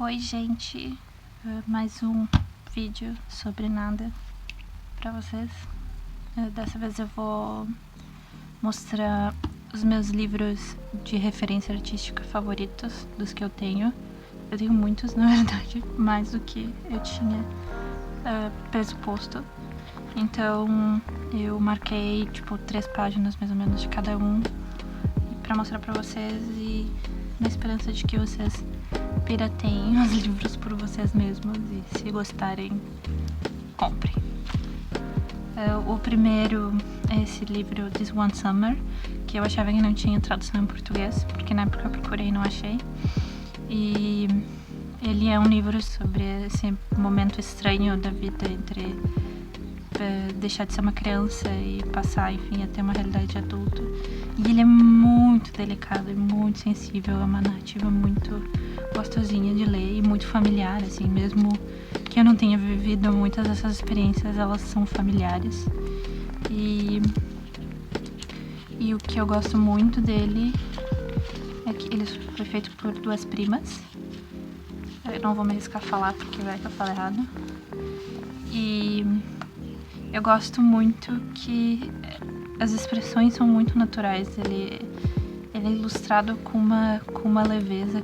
Oi gente, mais um vídeo sobre nada pra vocês. Dessa vez eu vou mostrar os meus livros de referência artística favoritos, dos que eu tenho. Eu tenho muitos, na verdade, mais do que eu tinha pressuposto. Então eu marquei 3 páginas mais ou menos de cada um pra mostrar pra vocês, e na esperança de que vocês pirateiem os livros por vocês mesmos e, se gostarem, comprem. O primeiro é esse livro, This One Summer, que eu achava que não tinha tradução em português, porque na época eu procurei e não achei. E ele é um livro sobre esse momento estranho da vida entre deixar de ser uma criança e passar, enfim, a ter uma realidade de adulto. E ele é muito delicado e muito sensível, é uma narrativa muito gostosinha de ler e muito familiar, assim, mesmo que eu não tenha vivido muitas dessas experiências, elas são familiares. E o que eu gosto muito dele é que ele foi feito por 2 primas. Eu não vou me arriscar a falar porque vai que eu falo errado. E eu gosto muito que as expressões são muito naturais. Ele é ilustrado com uma leveza.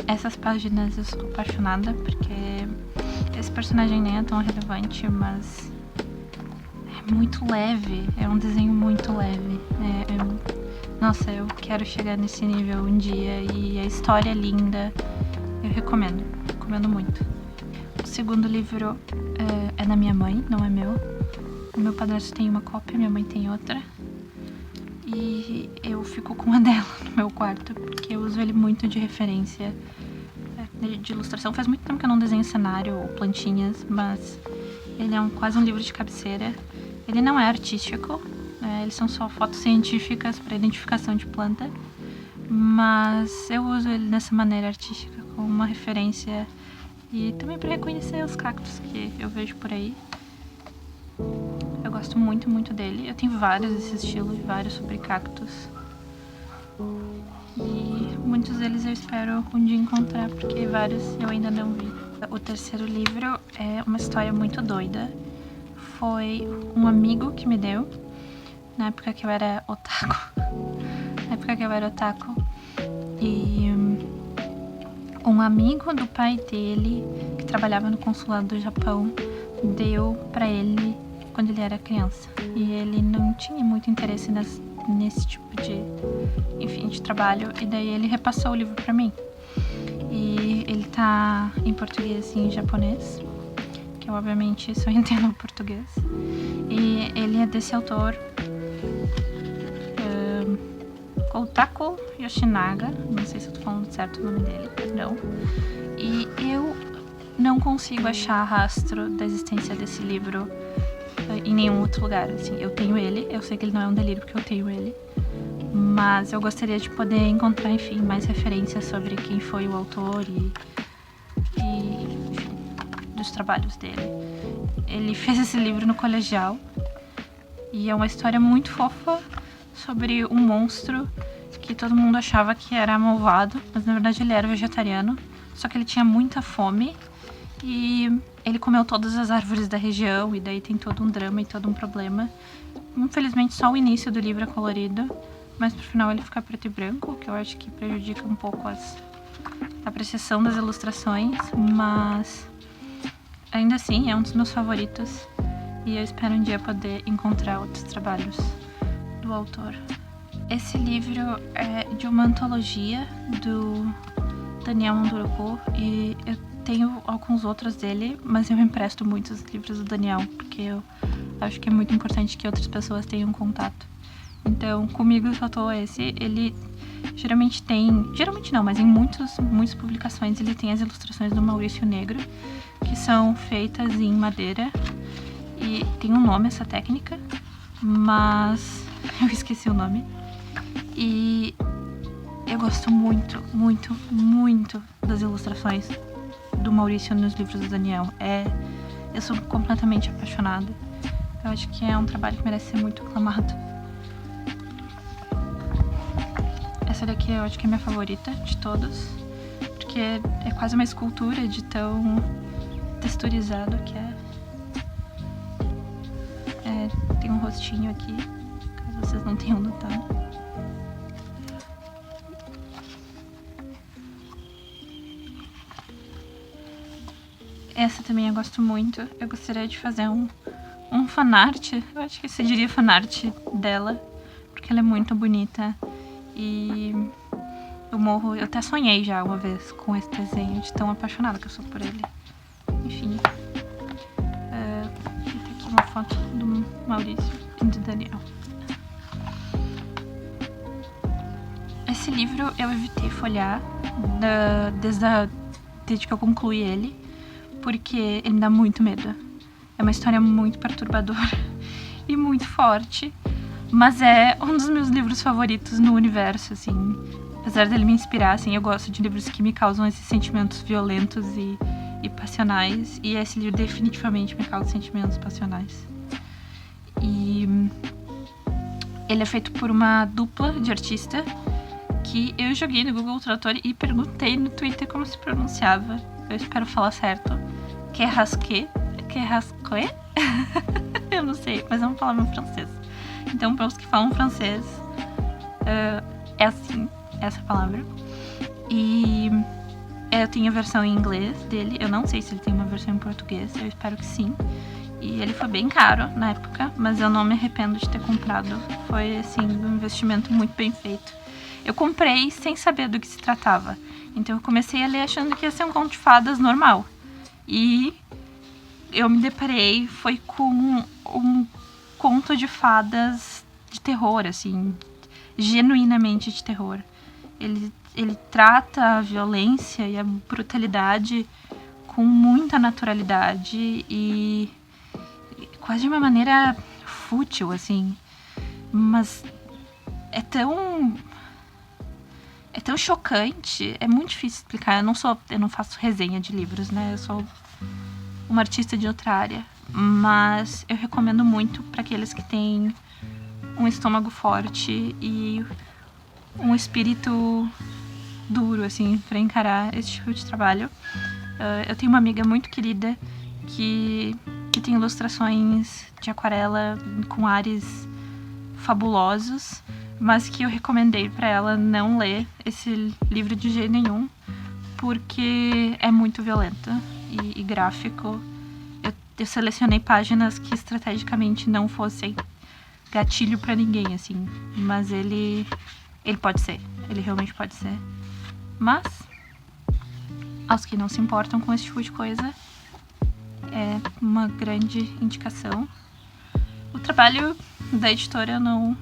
Essas páginas eu sou apaixonada porque esse personagem nem é tão relevante, mas é muito leve, é um desenho muito leve. Nossa, eu quero chegar nesse nível um dia, e a história é linda. Eu recomendo muito. O segundo livro é da minha mãe, não é meu. O meu padrasto tem uma cópia, minha mãe tem outra. E eu fico com a dela no meu quarto, porque eu uso ele muito de referência de ilustração. Faz muito tempo que eu não desenho cenário ou plantinhas, mas ele é quase um livro de cabeceira. Ele não é artístico, eles são só fotos científicas para identificação de planta, mas eu uso ele dessa maneira artística, como uma referência e também para reconhecer os cactos que eu vejo por aí. Eu gosto muito, muito dele. Eu tenho vários desse estilo, vários sobre cactos. E muitos deles eu espero um dia encontrar, porque vários eu ainda não vi. O terceiro livro é uma história muito doida. Foi um amigo que me deu, na época que eu era otaku. E um amigo do pai dele, que trabalhava no consulado do Japão, deu pra ele quando ele era criança. E ele não tinha muito interesse nesse tipo de trabalho, e daí ele repassou o livro pra mim. E ele tá em português e em japonês, que eu obviamente só entendo português. E ele é desse autor, Koutaka Yoshinaga, não sei se eu tô falando certo o nome dele, perdão. E eu não consigo achar rastro da existência desse livro em nenhum outro lugar, assim. Eu tenho ele, eu sei que ele não é um delírio porque eu tenho ele, mas eu gostaria de poder encontrar, enfim, mais referências sobre quem foi o autor e enfim, dos trabalhos dele. Ele fez esse livro no colegial e é uma história muito fofa sobre um monstro que todo mundo achava que era malvado, mas na verdade ele era vegetariano, só que ele tinha muita fome e ele comeu todas as árvores da região, e daí tem todo um drama e todo um problema. Infelizmente só o início do livro é colorido, mas pro final ele fica preto e branco, que eu acho que prejudica um pouco a apreciação das ilustrações, mas ainda assim é um dos meus favoritos, e eu espero um dia poder encontrar outros trabalhos do autor. Esse livro é de uma antologia do Daniel Munduruku, e eu tenho alguns outros dele, mas eu empresto muitos livros do Daniel, porque eu acho que é muito importante que outras pessoas tenham contato. Então, comigo só tô esse. Ele geralmente não, mas em muitas publicações ele tem as ilustrações do Maurício Negro, que são feitas em madeira, e tem um nome essa técnica, mas eu esqueci o nome. E eu gosto muito, muito, muito das ilustrações do Maurício nos livros do Daniel. Eu sou completamente apaixonada. Eu acho que é um trabalho que merece ser muito aclamado. Essa daqui eu acho que é minha favorita de todos, porque é quase uma escultura de tão texturizado que é. Tem um rostinho aqui, caso vocês não tenham notado. Essa também eu gosto muito. Eu gostaria de fazer um fanart. Eu acho que você diria fanart dela, porque ela é muito bonita. E eu até sonhei já uma vez com esse desenho, de tão apaixonada que eu sou por ele. Enfim. Tem aqui uma foto do Maurício e do Daniel. Esse livro eu evitei folhear desde que eu concluí ele, porque ele me dá muito medo. É uma história muito perturbadora e muito forte, mas é um dos meus livros favoritos no universo, assim. Apesar dele me inspirar, assim, eu gosto de livros que me causam esses sentimentos violentos e passionais, e esse livro definitivamente me causa sentimentos passionais. E ele é feito por uma dupla de artista que eu joguei no Google Tradutor e perguntei no Twitter como se pronunciava. Eu espero falar certo. Carrasque? Eu não sei, mas é uma palavra em francês. Então, para os que falam francês, é assim, essa palavra. E eu tenho a versão em inglês dele. Eu não sei se ele tem uma versão em português. Eu espero que sim. E ele foi bem caro na época, mas eu não me arrependo de ter comprado. Foi, assim, um investimento muito bem feito. Eu comprei sem saber do que se tratava. Então eu comecei a ler achando que ia ser um conto de fadas normal. E eu me deparei, foi com um conto de fadas de terror, assim, genuinamente de terror. Ele trata a violência e a brutalidade com muita naturalidade e quase de uma maneira fútil, assim. Mas é tão chocante, é muito difícil explicar. Eu não faço resenha de livros, né? Eu sou uma artista de outra área, mas eu recomendo muito para aqueles que têm um estômago forte e um espírito duro, assim, para encarar esse tipo de trabalho. Eu tenho uma amiga muito querida que tem ilustrações de aquarela com ares fabulosos, mas que eu recomendei para ela não ler esse livro de jeito nenhum, porque é muito violento e gráfico. Eu selecionei páginas que estrategicamente não fossem gatilho para ninguém, assim, mas ele pode ser, ele realmente pode ser. Mas aos que não se importam com esse tipo de coisa, é uma grande indicação. O trabalho da editora não,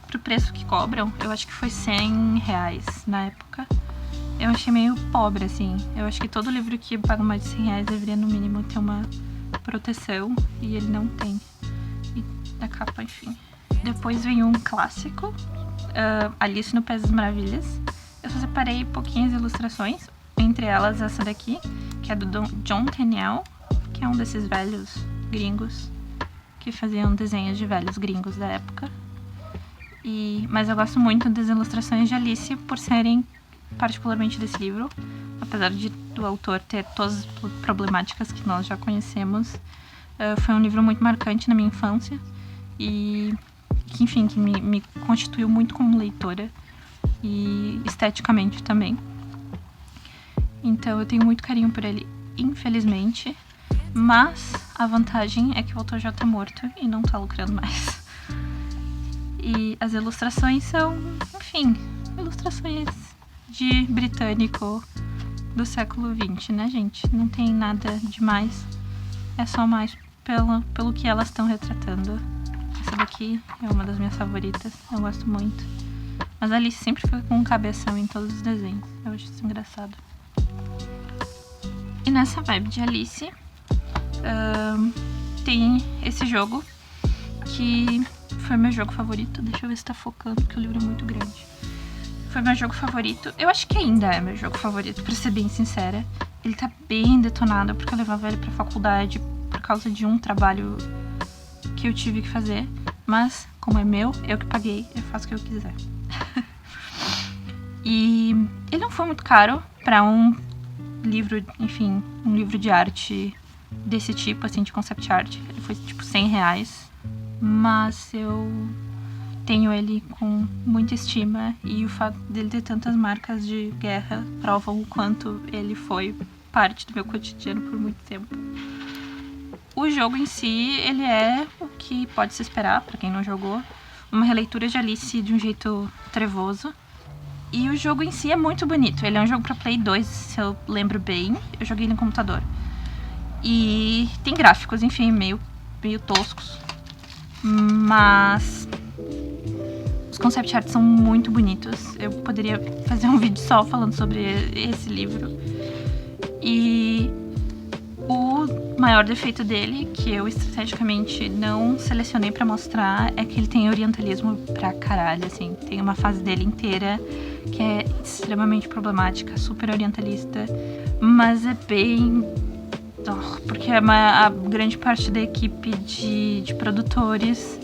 pro preço que cobram, eu acho que foi R$100 na época. Eu achei meio pobre, assim. Eu acho que todo livro que paga mais de R$100 deveria, no mínimo, ter uma proteção, e ele não tem. E da capa, enfim. Depois vem um clássico, Alice no País das Maravilhas. Eu só separei pouquinhas ilustrações, entre elas essa daqui, que é do John Tenniel, que é um desses velhos gringos que faziam desenhos de velhos gringos da época. Mas eu gosto muito das ilustrações de Alice por serem particularmente desse livro, apesar do autor ter todas as problemáticas que nós já conhecemos. Foi um livro muito marcante na minha infância e que, enfim, que me constituiu muito como leitora e esteticamente também. Então eu tenho muito carinho por ele, infelizmente, mas a vantagem é que o autor já tá morto e não tá lucrando mais. E as ilustrações são, enfim, ilustrações de britânico do século XX, né, gente? Não tem nada demais. É só mais pelo que elas estão retratando. Essa daqui é uma das minhas favoritas. Eu gosto muito. Mas a Alice sempre fica com um cabeção em todos os desenhos. Eu acho isso engraçado. E nessa vibe de Alice, tem esse jogo que foi meu jogo favorito. Deixa eu ver se tá focando, porque o livro é muito grande. Foi meu jogo favorito. Eu acho que ainda é meu jogo favorito, pra ser bem sincera. Ele tá bem detonado, porque eu levava ele pra faculdade por causa de um trabalho que que eu tive que fazer, mas como é meu, eu que paguei, eu faço o que eu quiser. E ele não foi muito caro pra um livro, enfim, um livro de arte desse tipo, assim, de concept art. Ele foi tipo R$100, mas eu tenho ele com muita estima, e o fato dele ter tantas marcas de guerra provam o quanto ele foi parte do meu cotidiano por muito tempo. O jogo em si, ele é o que pode se esperar, pra quem não jogou, uma releitura de Alice de um jeito trevoso. E o jogo em si é muito bonito. Ele é um jogo pra Play 2, se eu lembro bem. Eu joguei no computador. E tem gráficos, enfim, meio toscos. Mas os concept art são muito bonitos. Eu poderia fazer um vídeo só falando sobre esse livro. E o maior defeito dele, que eu estrategicamente não selecionei pra mostrar, é que ele tem orientalismo pra caralho, assim. Tem uma fase dele inteira que é extremamente problemática, super orientalista, mas é bem... porque a grande parte da equipe de produtores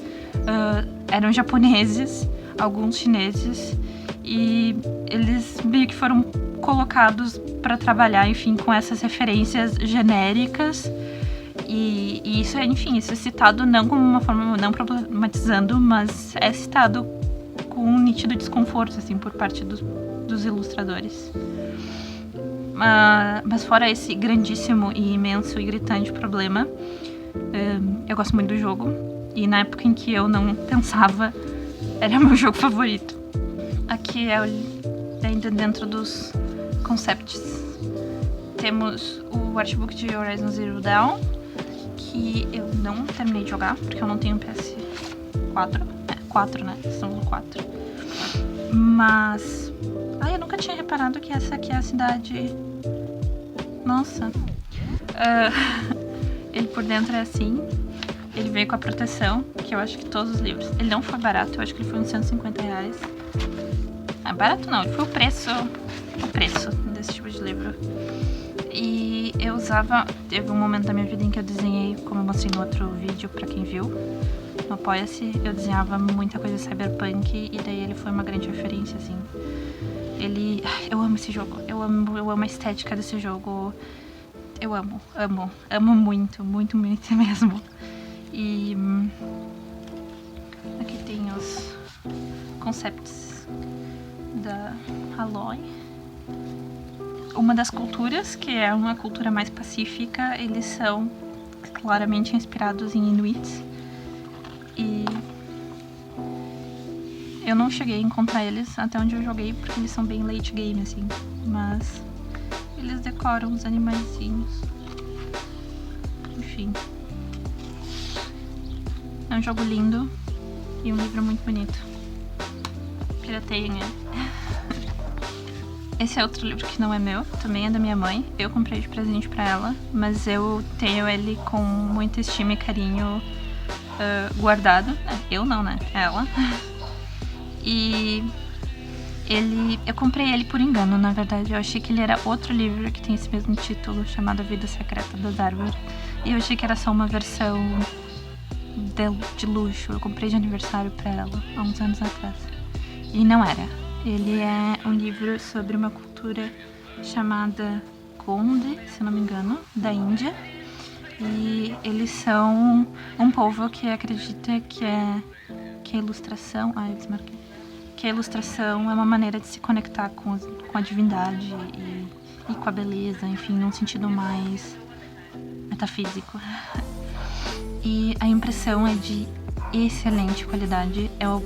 eram japoneses, alguns chineses, e eles meio que foram colocados para trabalhar, enfim, com essas referências genéricas, e isso é, enfim, isso é citado não como uma forma, não problematizando, mas é citado com um nítido desconforto, assim, por parte dos ilustradores. Mas fora esse grandíssimo e imenso e gritante problema, eu gosto muito do jogo, e na época em que eu não pensava, era meu jogo favorito. Aqui é ainda dentro dos concepts. Temos o artbook de Horizon Zero Dawn, que eu não terminei de jogar, porque eu não tenho PS4. 4, né? Estamos no 4. Mas... eu nunca tinha reparado que essa aqui é a cidade... Nossa. Ele por dentro é assim. Ele veio com a proteção, que eu acho que todos os livros... Ele não foi barato, eu acho que ele foi uns R$150. Barato não, ele foi o preço desse tipo de livro. E eu usava... Teve um momento da minha vida em que eu desenhei, como eu mostrei no outro vídeo, pra quem viu, no Apoia-se, eu desenhava muita coisa cyberpunk, e daí ele foi uma grande referência, assim. Eu amo esse jogo, eu amo a estética desse jogo. Eu amo muito, muito, muito mesmo. E aqui tem os concepts da Aloy. Uma das culturas, que é uma cultura mais pacífica, eles são claramente inspirados em Inuits. E eu não cheguei a encontrar eles até onde eu joguei, porque eles são bem late game, assim. Mas eles decoram os animaizinhos. Enfim. É um jogo lindo e um livro muito bonito. Pirateiem ele. Esse é outro livro que não é meu, também é da minha mãe. Eu comprei de presente pra ela, mas eu tenho ele com muita estima e carinho guardado. Eu não, né? Ela. E eu comprei ele por engano, na verdade. Eu achei que ele era outro livro que tem esse mesmo título, chamado A Vida Secreta das Árvores. E eu achei que era só uma versão de luxo. Eu comprei de aniversário pra ela, há uns anos atrás. E não era. Ele é um livro sobre uma cultura chamada Gondi, se não me engano, da Índia. E eles são um povo que acredita que a ilustração... eu desmarquei. Que a ilustração é uma maneira de se conectar com a divindade e com a beleza, enfim, num sentido mais metafísico. E a impressão é de excelente qualidade. É o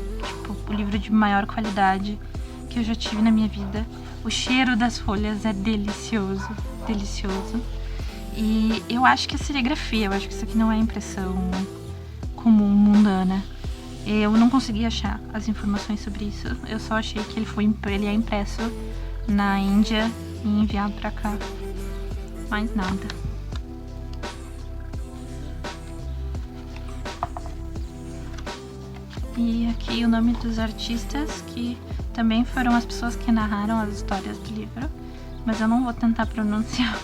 livro de maior qualidade que eu já tive na minha vida. O cheiro das folhas é delicioso, delicioso. E eu acho que a serigrafia, eu acho que isso aqui não é impressão comum, mundana. Eu não consegui achar as informações sobre isso. Eu só achei que ele é impresso na Índia e enviado pra cá. Mais nada. E aqui o nome dos artistas, que também foram as pessoas que narraram as histórias do livro. Mas eu não vou tentar pronunciar,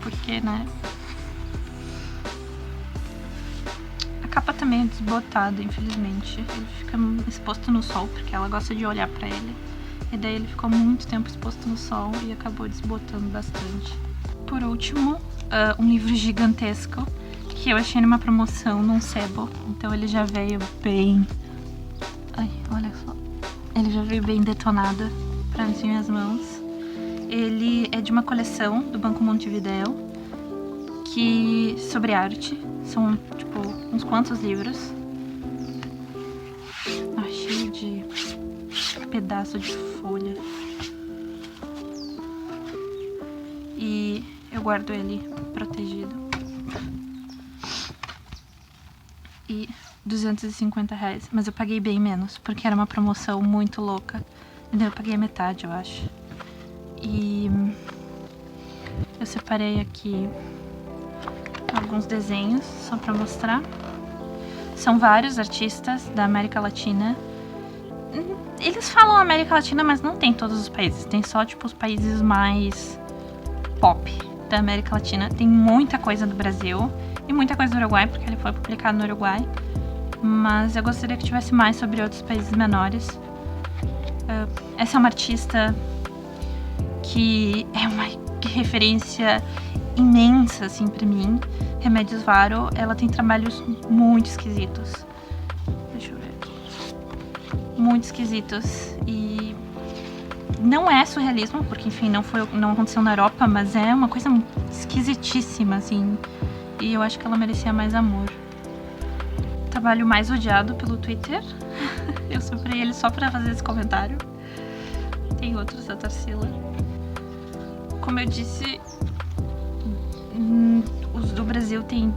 porque, né? A capa tá meio desbotado, infelizmente. Ele fica exposto no sol, porque ela gosta de olhar pra ele. E daí ele ficou muito tempo exposto no sol e acabou desbotando bastante. Por último, um livro gigantesco que eu achei numa promoção num sebo. Então ele já veio bem... Ai, olha só. Ele já veio bem detonado para as minhas mãos. Ele é de uma coleção do Banco Montevideo, sobre arte. São, tipo, uns quantos livros. Cheio de pedaço de folha. E eu guardo ele protegido. E R$250, mas eu paguei bem menos, porque era uma promoção muito louca. Então eu paguei a metade, eu acho. E eu separei aqui alguns desenhos só pra mostrar. São vários artistas da América Latina. Eles falam América Latina, mas não tem todos os países. Tem só, tipo, os países mais pop da América Latina. Tem muita coisa do Brasil e muita coisa do Uruguai, porque ele foi publicado no Uruguai. Mas eu gostaria que tivesse mais sobre outros países menores. Essa é uma artista que é uma referência imensa, assim, pra mim. Remédios Varo, ela tem trabalhos muito esquisitos. Deixa eu ver aqui. Muito esquisitos. E não é surrealismo, porque, enfim, não aconteceu na Europa, mas é uma coisa esquisitíssima, assim. E eu acho que ela merecia mais amor. Trabalho mais odiado pelo Twitter. Eu separei ele só pra fazer esse comentário. Tem outros da Tarsila. Como eu disse, os do Brasil tem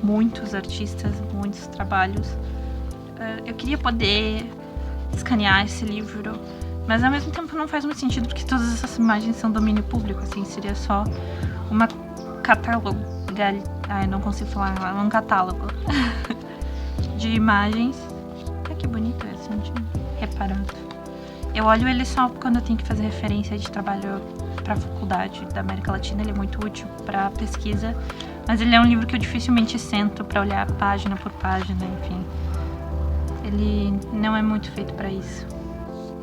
muitos artistas, muitos trabalhos. Eu queria poder escanear esse livro, mas ao mesmo tempo não faz muito sentido, porque todas essas imagens são domínio público, assim, seria só uma catálogo. Eu não consigo falar, é um catálogo de imagens. Ai, que bonito esse, não tinha reparado. Eu olho ele só quando eu tenho que fazer referência de trabalho para a faculdade da América Latina. Ele é muito útil para pesquisa, mas ele é um livro que eu dificilmente sento para olhar página por página, enfim. Ele não é muito feito para isso.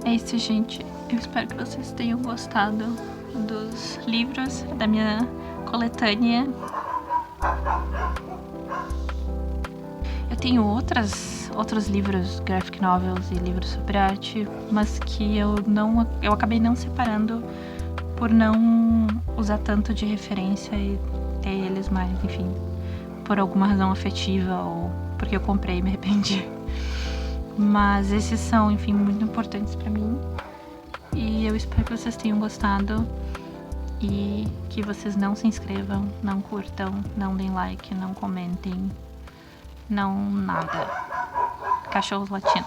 É isso, gente. Eu espero que vocês tenham gostado dos livros da minha coletânea. Eu tenho outros livros, graphic novels e livros sobre arte, mas que eu acabei não separando por não usar tanto de referência e ter eles mais, enfim, por alguma razão afetiva ou porque eu comprei e me arrependi. Mas esses são, enfim, muito importantes pra mim. E eu espero que vocês tenham gostado e que vocês não se inscrevam, não curtam, não deem like, não comentem, não nada. Cachorros latindo.